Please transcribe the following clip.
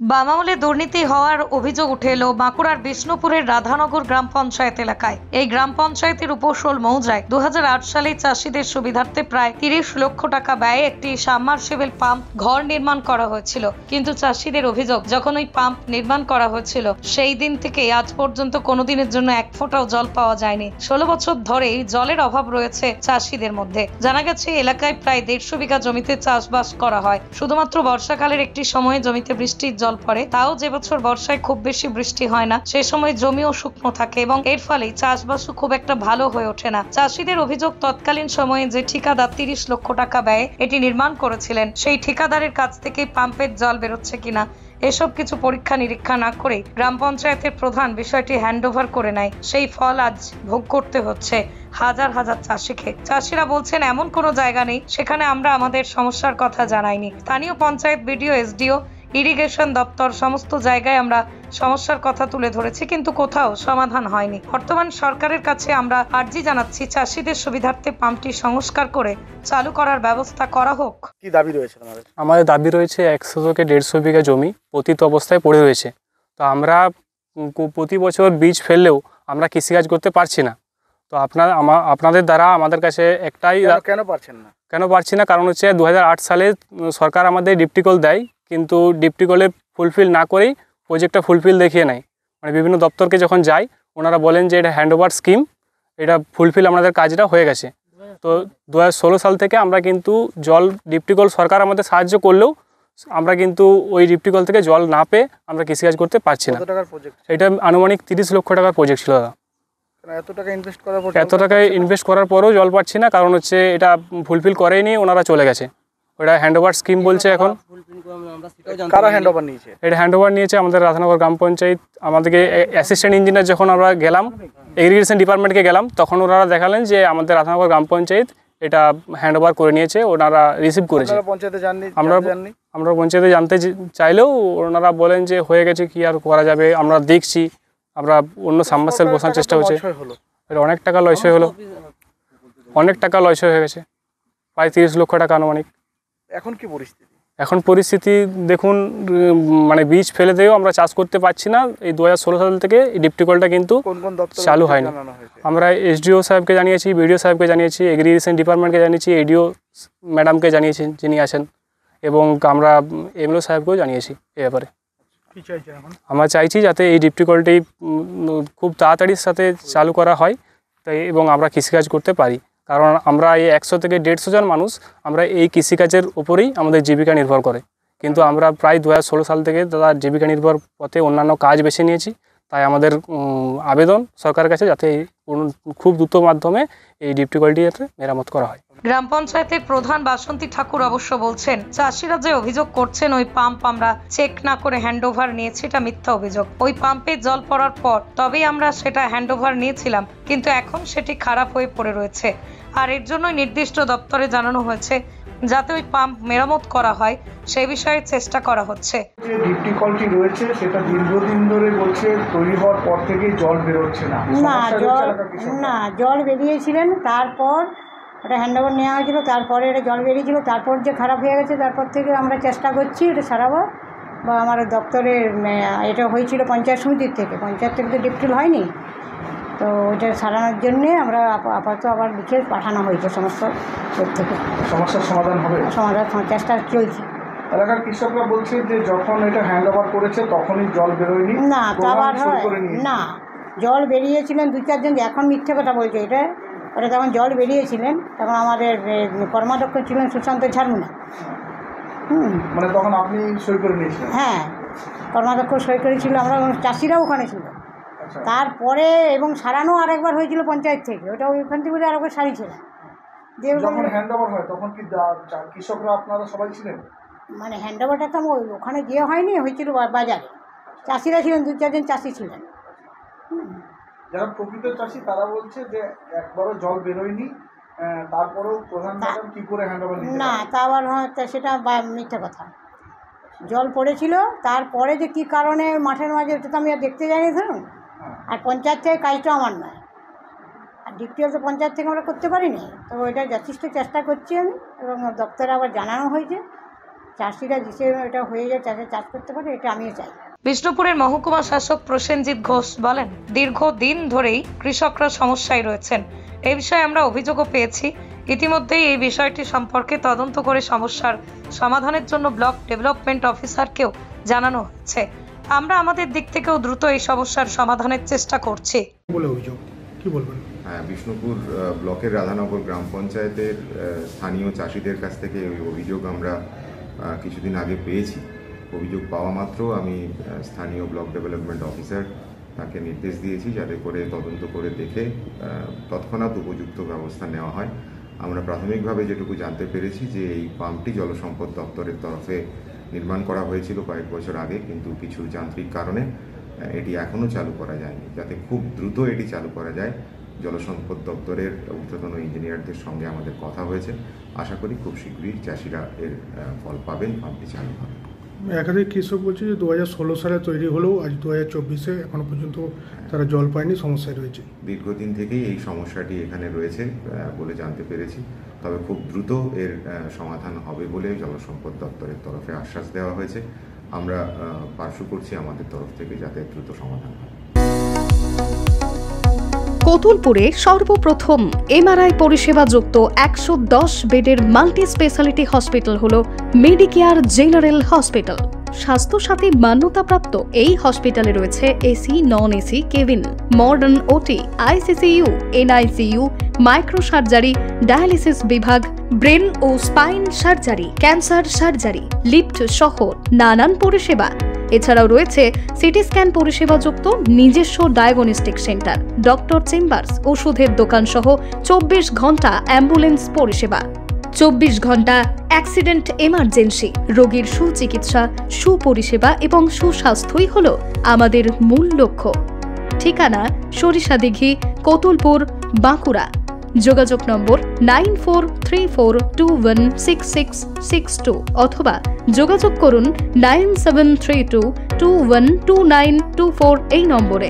বাম আমলে দুর্নীতি হওয়ার অভিযোগ উঠে এলো বাঁকুড়ার বিষ্ণুপুরের রাধানগর গ্রাম পঞ্চায়েত এলাকায়। এই গ্রাম পঞ্চায়েতের উপশোল মৌজায় 2008 সালে চাষিদের সুবিধার্থে প্রায় 30 লক্ষ টাকা ব্যয়ে একটি সাবমার্সিবল পাম্প ঘর নির্মাণ করা হয়েছিল। কিন্তু চাষিদের অভিযোগ, যখন ওই পাম্প নির্মাণ করা হয়েছিল সেই দিন থেকে আজ পর্যন্ত কোনোদিনের জন্য এক ফোঁটাও জল পাওয়া যায়নি। 16 বছর ধরেই জলের অভাব রয়েছে চাষিদের মধ্যে। জানা গেছে এলাকায় প্রায় 150 বিঘা জমিতে চাষবাস করা হয়। শুধুমাত্র বর্ষাকালের একটি সময়ে জমিতে বৃষ্টির জল পড়ে, তাও যে বছর বর্ষায় খুব বেশি বৃষ্টি হয় না, সে সময় জমিও শুকনো থাকে এবং এর ফলে চাষবাসও খুব একটা ভালো হয়ে ওঠে না। চাষিদের অভিযোগ, তৎকালীন সময়ে যে ঠিকাদার 30 লক্ষ টাকা ব্যয়ে এটি নির্মাণ করেছিলেন, সেই ঠিকাদারের কাছ থেকে পাম্পের জল বেরোচ্ছে কিনা এসব কিছু পরীক্ষা নিরীক্ষা না করে গ্রাম পঞ্চায়েতের প্রধান বিষয়টি হ্যান্ডওভার করে নেয়। সেই ফল আজ ভোগ করতে হচ্ছে হাজার হাজার চাষিকে। চাষিরা বলছেন, এমন কোনো জায়গা নেই সেখানে আমরা আমাদের সমস্যার কথা জানাইনি। স্থানীয় পঞ্চায়েত, বিডিও, এসডিও, ইরিগেশন দপ্তর সমস্ত জায়গায় আমরা সমস্যার কথা তুলে ধরেছি, কিন্তু কোথাও সমাধান হয়নি। বর্তমান সরকারের কাছে আমরা আর্জি জানাচ্ছি, চাষিদের সুবিধার্থে পাম্পটি সংস্কার করে চালু করার ব্যবস্থা করা হোক। কি দাবি রয়েছে আমাদের দাবি রয়েছে 100 থেকে 150 বিঘা জমি পতিত অবস্থায় পড়ে রয়েছে। তো আমরা প্রতি বছর বীজ ফেললেও আমরা কৃষিকাজ করতে পারছি না। তো আপনাদের দ্বারা আমাদের কাছে একটাই, কেন পারছি না কারণ হচ্ছে 2008 সালে সরকার আমাদের ডিপটিকল দেয়, কিন্তু ডিপটিকলে ফুলফিল না করেই প্রজেক্টটা ফুলফিল দেখিয়ে নেয়। মানে বিভিন্ন দপ্তরকে যখন যাই, ওনারা বলেন যে এটা হ্যান্ডওভার স্কিম, এটা ফুলফিল আমাদের কাজটা হয়ে গেছে। তো 2016 সাল থেকে আমরা কিন্তু জল ডিপটিকল সরকার আমাদের সাহায্য করলেও আমরা কিন্তু ওই ডিপটিকল থেকে জল না পেয়ে আমরা কৃষিকাজ করতে পারছি না। এটা আনুমানিক 30 লক্ষ টাকার প্রজেক্ট ছিল। এত টাকা ইনভেস্ট করার পরেও জল পাচ্ছি না, কারণ হচ্ছে এটা ফুলফিল করেইনি, ওনারা চলে গেছে। ওটা হ্যান্ডওভার স্কিম বলছে। এখন এটা হ্যান্ডওভার নিয়েছে আমাদের রাধানগর গ্রাম পঞ্চায়েত। আমাদেরকে অ্যাসিস্ট্যান্ট ইঞ্জিনিয়ার যখন আমরা গেলাম, এগ্রিকালচার ডিপার্টমেন্টকে গেলাম, তখন ওনারা দেখালেন যে আমাদের রাধানগর গ্রাম পঞ্চায়েত এটা হ্যান্ডওভার করে নিয়েছে, ওনারা রিসিভ করেছে। আমরা পঞ্চায়েতে জানতে চাইলেও ওনারা বলেন যে হয়ে গেছে, কি আর করা যাবে, আমরা দেখছি, আমরা অন্য সাবমার্সিবল বসানোর চেষ্টা হচ্ছে। এটা অনেক টাকা লসই হলো, অনেক টাকা লসই হয়ে গেছে, প্রায় 30 লক্ষ টাকা আনুমানিক। এখন পরিস্থিতি দেখুন, মানে বীজ ফেলে দিয়েও আমরা চাষ করতে পারছি না। এই 2016 সাল থেকে এই ডিপটিকলটা কিন্তু চালু হয়নি। আমরা এসডিও সাহেবকে জানিয়েছি, বিডিও সাহেবকে জানিয়েছি, এগ্রিকালচার ডিপার্টমেন্টকে জানিয়েছি, এডিও ম্যাডামকে জানিয়েছি যিনি আছেন, এবং আমরা এমএলও সাহেবকেও জানিয়েছি এ ব্যাপারে। আমরা চাইছি যাতে এই ডিপটিকলটি খুব তাড়াতাড়ির সাথে চালু করা হয়, তাই এবং আমরা কৃষিকাজ করতে পারি। কারণ আমরা এই 100 থেকে 150 জন মানুষ আমরা এই কৃষিকাজের উপরেই আমাদের জীবিকা নির্ভর করে, কিন্তু আমরা প্রায় 2016 সাল থেকে তার জীবিকা নির্ভর পথে অন্যান্য কাজ বেছে নিয়েছি। তাই আমাদের আবেদন সরকারের কাছে যাতে খুব দ্রুত মাধ্যমে এই ডিপটিকলটি যাতে মেরামত করা হয়। গ্রাম পঞ্চায়েতের প্রধান বাসন্তী ঠাকুর অবশ্য বলছেন, চাষিরা যে অভিযোগ করছেন ওই পাম্প আমরা চেক না করে হ্যান্ডওভার নিয়েছি, এটা মিথ্যা অভিযোগ। ওই পাম্পে জল পড়ার পর তবেই আমরা সেটা হ্যান্ডওভার নিয়েছিলাম, কিন্তু এখন সেটি খারাপ হয়ে পড়ে রয়েছে। আর এর জন্য নির্দিষ্ট দপ্তরে জানানো হয়েছে যাতে ওই পাম্প মেরামত করা হয়, সেই বিষয়ে চেষ্টা করা হচ্ছে। যে ডিপটিকলটি রয়েছে সেটা দীর্ঘদিন ধরে বলছে তৈরি হওয়ার পর থেকে জল বেরোচ্ছে না। জল বেরিয়েছিলেন, তারপর ওটা হ্যান্ডওভার নেওয়া হয়েছিল, তারপরে এটা জল বেরিয়েছিল, তারপর যে খারাপ হয়ে গেছে, তারপর থেকে আমরা চেষ্টা করছি এটা সারাবো। বা আমার দপ্তরের এটা হয়েছিল পঞ্চায়েত সমিতির থেকে, পঞ্চায়েত থেকে তো ডিপটিল হয়নি, তো ওইটা সারানোর জন্যে আমরা আপাতত আবার লিখে পাঠানো হয়েছে সমস্ত থেকে। সমস্যার সমাধান হবে, সমাধান চেষ্টা চলছে। এলাকার কৃষকরা বলছে যে যখন এটা হ্যান্ডওভার করেছে তখনই জল বেরোয়নি। না, তা আবার হয় না, জল বেরিয়েছিলেন 2-4 জন, এখন মিথ্যে কথা বলছে। ওটা যখন জল বেরিয়েছিলেন তখন আমাদের কর্মাধ্যক্ষ ছিলেন সুশান্ত ঝাড়মুনা। মানে তখন আপনি সই করে নিয়েছিলেন? হ্যাঁ, কর্মাধ্যক্ষ সই করেছিল, আমরা চাষিরাও ওখানে ছিল। তারপরে এবং সারানো আরেকবার হয়েছিল পঞ্চায়েত থেকে, ওটা ওইখান থেকে আরেকবার সারিয়েছিলেন। যখন হ্যান্ডওভার হয় তখন কি কৃষকরা আপনারা সবাই ছিলেন? মানে হ্যান্ডওভারটা তো ওখানে গিয়ে হয়নি, হয়েছিল বাজারে। চাষিরা ছিলেন, 2-4 জন চাষি ছিলেন। যারা প্রকৃত চাষি তারা বলছে যে একবারও জল বেরোয়নি, তারপরেও প্রধান ম্যাডাম কি করে হ্যান্ডওভার নিতে? না, তা আবার সেটা মিথ্যে কথা। জল পড়েছিল, তারপরে যে কী কারণে মাঠের মাঝে, ওটা তো আমি আর দেখতে যাইনি ধরুন। আর পঞ্চায়েত থেকে কাজটা আমার নয়, আর ডিপটিও তো পঞ্চায়েত থেকে আমরা করতে পারিনি। তো ওইটা যথেষ্ট চেষ্টা করছি আমি, এবং দপ্তরে আবার জানানো হয়েছে চাষিরা যে এটা হয়ে যায়, চাষ করতে পারে, এটা আমিও চাই। বিষ্ণুপুরের মহকুমা শাসক প্রসেনজিৎ ঘোষ বলেন, দীর্ঘদিন ধরেই কৃষকরা সমস্যায় রয়েছেন। এই বিষয়ে আমরা অভিযোগও পেয়েছি। ইতিমধ্যেই এই বিষয়টি সম্পর্কে তদন্ত করে সমস্যার সমাধানের জন্য ব্লক ডেভেলপমেন্ট অফিসারকেও জানানো হচ্ছে। আমরা আমাদের দিক থেকেও দ্রুত এই সমস্যার সমাধানের চেষ্টা করছি। বলে অভিযোগ কি বলবেন? হ্যাঁ, বিষ্ণুপুর ব্লকের রাধানগর গ্রাম পঞ্চায়েতের স্থানীয় চাষিদের কাছ থেকে ওই অভিযোগ আমরা কিছুদিন আগে পেয়েছি। অভিযোগ পাওয়া মাত্র আমি স্থানীয় ব্লক ডেভেলপমেন্ট অফিসার তাকে নির্দেশ দিয়েছি যাতে করে তদন্ত করে দেখে তৎক্ষণাৎ উপযুক্ত ব্যবস্থা নেওয়া হয়। আমরা প্রাথমিকভাবে যেটুকু জানতে পেরেছি যে এই পাম্পটি জলসম্পদ দপ্তরের তরফে নির্মাণ করা হয়েছিল কয়েক বছর আগে, কিন্তু কিছু যান্ত্রিক কারণে এটি এখনও চালু করা যায়নি। যাতে খুব দ্রুত এটি চালু করা যায়, জলসম্পদ দপ্তরের ঊর্ধ্বতন ইঞ্জিনিয়ারদের সঙ্গে আমাদের কথা হয়েছে। আশা করি খুব শীঘ্রই চাষিরা এর ফল পাবেন, পাম্পটি চালু হবে। একাধিক কৃষক বলছে যে 2016 সালে তৈরি হলেও আজ 2024-এ এখনো পর্যন্ত তারা জল পায়নি, সমস্যায় রয়েছে। দীর্ঘদিন থেকেই এই সমস্যাটি এখানে রয়েছে বলে জানতে পেরেছি, তবে খুব দ্রুত এর সমাধান হবে বলে জলসম্পদ দপ্তরের তরফে আশ্বাস দেওয়া হয়েছে। আমরা পার্শ্ব করছি আমাদের তরফ থেকে যাতে দ্রুত সমাধান হয়। কোতুলপুরে সর্বপ্রথম এমআরআই পরিষেবা যুক্ত 110 বেডের মাল্টি স্পেশালিটি হসপিটাল হল মেডিকেয়ার জেনারেল হসপিটাল। স্বাস্থ্যসাথী মান্যতাপ্রাপ্ত এই হসপিটালে রয়েছে AC, non AC cabin, modern OT, ICCU, NICU, micro surgery, dialysis বিভাগ, ব্রেন ও spine surgery, cancer surgery, lift সহ নানান পরিষেবা। এছাড়াও রয়েছে সিটি স্ক্যান পরিষেবা যুক্ত নিজস্ব ডায়াগনস্টিক সেন্টার, ডক্টর চেম্বার্স, ওষুধের দোকান সহ 24 ঘন্টা অ্যাম্বুলেন্স পরিষেবা, 24 ঘন্টা অ্যাক্সিডেন্ট এমার্জেন্সি। রোগীর সুচিকিৎসা, সুপরিষেবা এবং সুস্বাস্থ্যই হল আমাদের মূল লক্ষ্য। ঠিকানা সরিষাদিঘি, কোতুলপুর, বাঁকুড়া। যোগাযোগ নম্বর 9434216662 অথবা যোগাযোগ করুন 9732212924 এই নম্বরে।